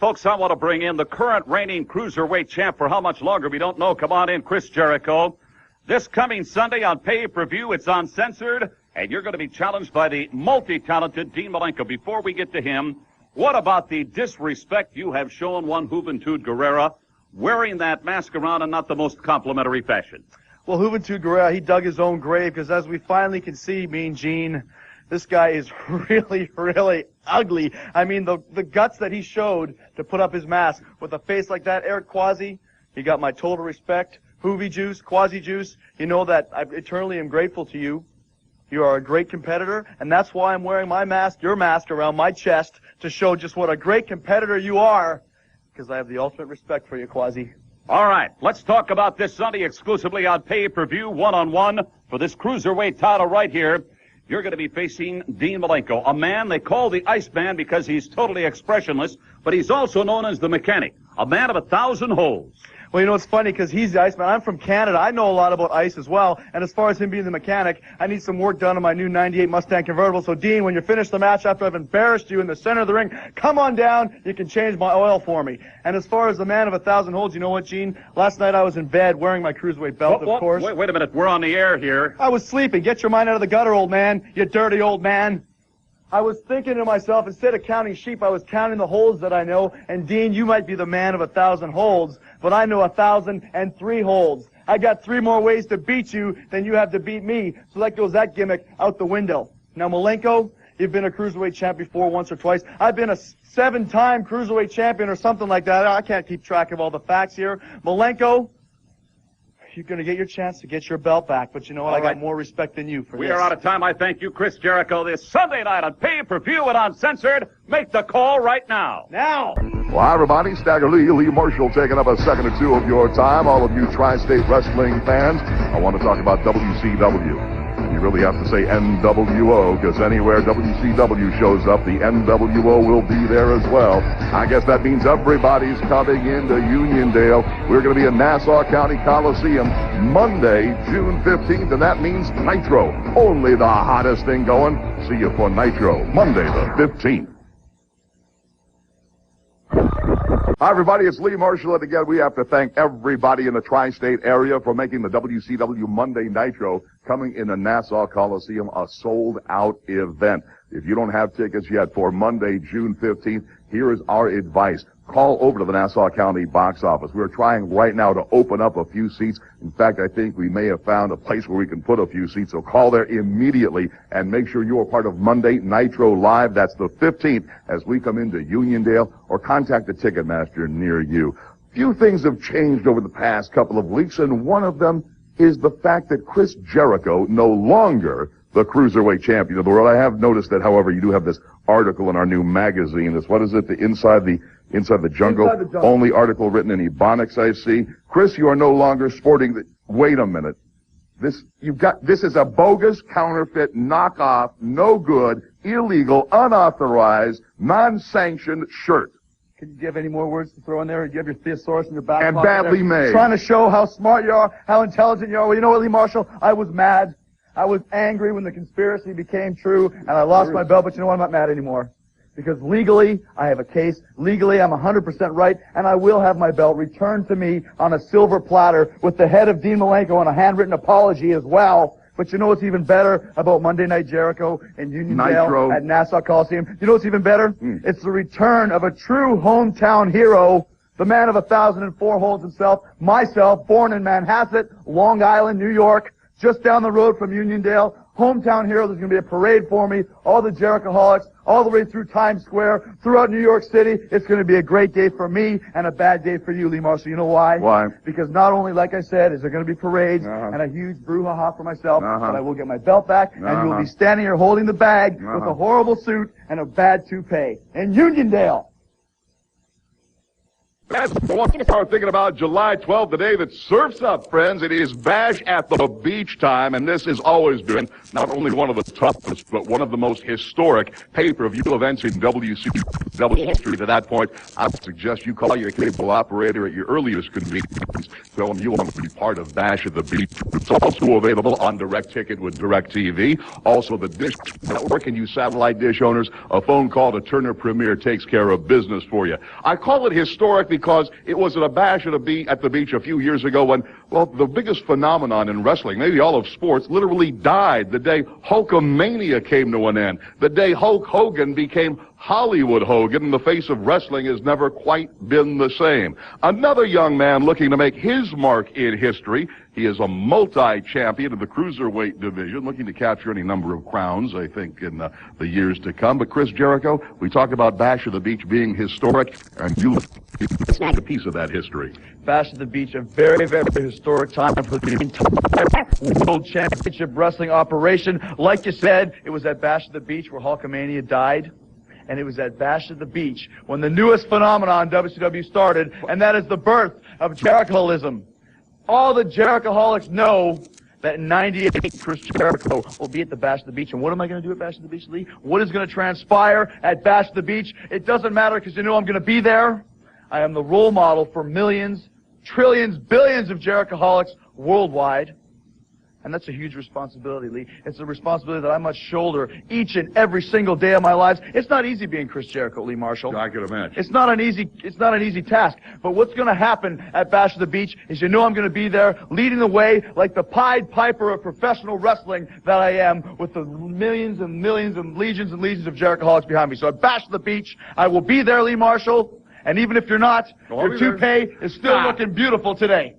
Folks, I want to bring in the current reigning cruiserweight champ for how much longer, we don't know. Come on in, Chris Jericho. This coming Sunday on pay-per-view, it's uncensored, and you're going to be challenged by the multi-talented Dean Malenko. Before we get to him, what about the disrespect you have shown one Juventud Guerrera wearing that mask around in not the most complimentary fashion? Well, Juventud Guerrera, he dug his own grave, because as we finally can see, Mean Gene, this guy is really, really ugly. I mean, the guts that he showed to put up his mask with a face like that, Eric Quasi, he got my total respect. Hoovy Juice, Quasi Juice, you know that I eternally am grateful to you. You are a great competitor, and that's why I'm wearing my mask, your mask, around my chest to show just what a great competitor you are, because I have the ultimate respect for you, Quasi. All right, let's talk about this Sunday exclusively on pay-per-view, one-on-one for this cruiserweight title right here. You're going to be facing Dean Malenko, a man they call the Iceman because he's totally expressionless, but he's also known as the Mechanic, a man of 1,000 holes. Well, you know, it's funny because he's the Iceman. I'm from Canada. I know a lot about ice as well. And as far as him being the Mechanic, I need some work done on my new 98 Mustang convertible. So, Dean, when you finish the match after I've embarrassed you in the center of the ring, come on down. You can change my oil for me. And as far as the man of 1,000 holds, you know what, Gene? Last night I was in bed wearing my cruiserweight belt, of course. Wait a minute. We're on the air here. I was sleeping. Get your mind out of the gutter, old man. You dirty old man. I was thinking to myself, instead of counting sheep, I was counting the holes that I know. And, Dean, you might be the man of 1,000 holds, but I know 1,003 holds. I got 3 more ways to beat you than you have to beat me. So that goes that gimmick out the window. Now, Malenko, you've been a cruiserweight champ before once or twice. I've been a 7-time cruiserweight champion or something like that. I can't keep track of all the facts here. Malenko, you're going to get your chance to get your belt back, but you know what? I got more respect than you for this. We are out of time. I thank you, Chris Jericho, this Sunday night on pay-per-view and uncensored. Make the call right now. Now! Well, hi, everybody. Stagger Lee Marshall taking up a second or two of your time. All of you Tri-State Wrestling fans, I want to talk about WCW. You really have to say NWO, because anywhere WCW shows up, the NWO will be there as well. I guess that means everybody's coming into Uniondale. We're going to be in Nassau County Coliseum Monday, June 15th, and that means Nitro. Only the hottest thing going. See you for Nitro, Monday the 15th. Hi, everybody. It's Lee Marshall, and again, we have to thank everybody in the tri-state area for making the WCW Monday Nitro coming in the Nassau Coliseum a sold-out event. If you don't have tickets yet for Monday, June 15th, here is our advice. Call over to the Nassau County box office. We're trying right now to open up a few seats. In fact, I think we may have found a place where we can put a few seats. So call there immediately and make sure you are part of Monday Nitro Live. That's the 15th as we come into Uniondale, or contact the Ticketmaster near you. Few things have changed over the past couple of weeks, and one of them is the fact that Chris Jericho, no longer the Cruiserweight Champion of the World. I have noticed that, however, you do have this article in our new magazine. This, what is it? Inside the Jungle. Only article written in Ebonics, I see. Chris, you are no longer sporting the... Wait a minute. This is a bogus, counterfeit, knockoff, no good, illegal, unauthorized, non-sanctioned shirt. Can you give any more words to throw in there? You have your thesaurus in your back and pocket badly there, made. Trying to show how smart you are, how intelligent you are. Well, you know what, Lee Marshall? I was mad. I was angry when the conspiracy became true, and I lost my belt, but you know what? I'm not mad anymore. Because legally, I have a case. Legally, I'm 100% right, and I will have my belt returned to me on a silver platter with the head of Dean Malenko and a handwritten apology as well. But you know what's even better about Monday Night Jericho and Uniondale at Nassau Coliseum? You know what's even better? It's the return of a true hometown hero, the man of 1,004 holds himself, myself, born in Manhasset, Long Island, New York, just down the road from Uniondale. Hometown hero. There's going to be a parade for me. All the Jerichoholics, all the way through Times Square, throughout New York City. It's going to be a great day for me and a bad day for you, Lee Marshall. You know why? Why? Because not only, like I said, is there going to be parades and a huge brouhaha for myself, but I will get my belt back, and you will be standing here holding the bag with a horrible suit and a bad toupee. In Uniondale. Start thinking about July 12th, the day that surfs up, friends. It is Bash at the Beach time, and this has always been not only one of the toughest, but one of the most historic pay-per-view events in WCW history. To that point, I would suggest you call your cable operator at your earliest convenience. Tell them you want to be part of Bash at the Beach. It's also available on Direct Ticket with DirecTV. Also, the Dish Network, and you satellite dish owners, a phone call to Turner Premier takes care of business for you. I call it historic because it was at a Bash at the Beach a few years ago when, well, the biggest phenomenon in wrestling, maybe all of sports, literally died the day Hulkamania came to an end. The day Hulk Hogan became Hollywood Hogan, and the face of wrestling has never quite been the same. Another young man looking to make his mark in history. He is a multi-champion of the cruiserweight division, looking to capture any number of crowns, I think, in the years to come. But Chris Jericho, we talk about Bash at the Beach being historic, and you snag a piece of that history. Bash at the Beach, a very, very historic time for the entire World Championship Wrestling operation. Like you said, it was at Bash at the Beach where Hulkamania died. And it was at Bash at the Beach when the newest phenomenon WCW started, and that is the birth of Jerichoism. All the Jerichoholics know that in '98, Chris Jericho will be at the Bash at the Beach. And what am I going to do at Bash at the Beach, Lee? What is going to transpire at Bash at the Beach? It doesn't matter because you know I'm going to be there. I am the role model for millions, trillions, billions of Jerichoholics worldwide. And that's a huge responsibility, Lee. It's a responsibility that I must shoulder each and every single day of my lives. It's not easy being Chris Jericho, Lee Marshall. I can imagine. It's not an easy task. But what's going to happen at Bash at the Beach is you know I'm going to be there leading the way like the Pied Piper of professional wrestling that I am, with the millions and millions and legions of Jerichoholics behind me. So at Bash at the Beach, I will be there, Lee Marshall. And even if you're not, your toupee is still looking beautiful today.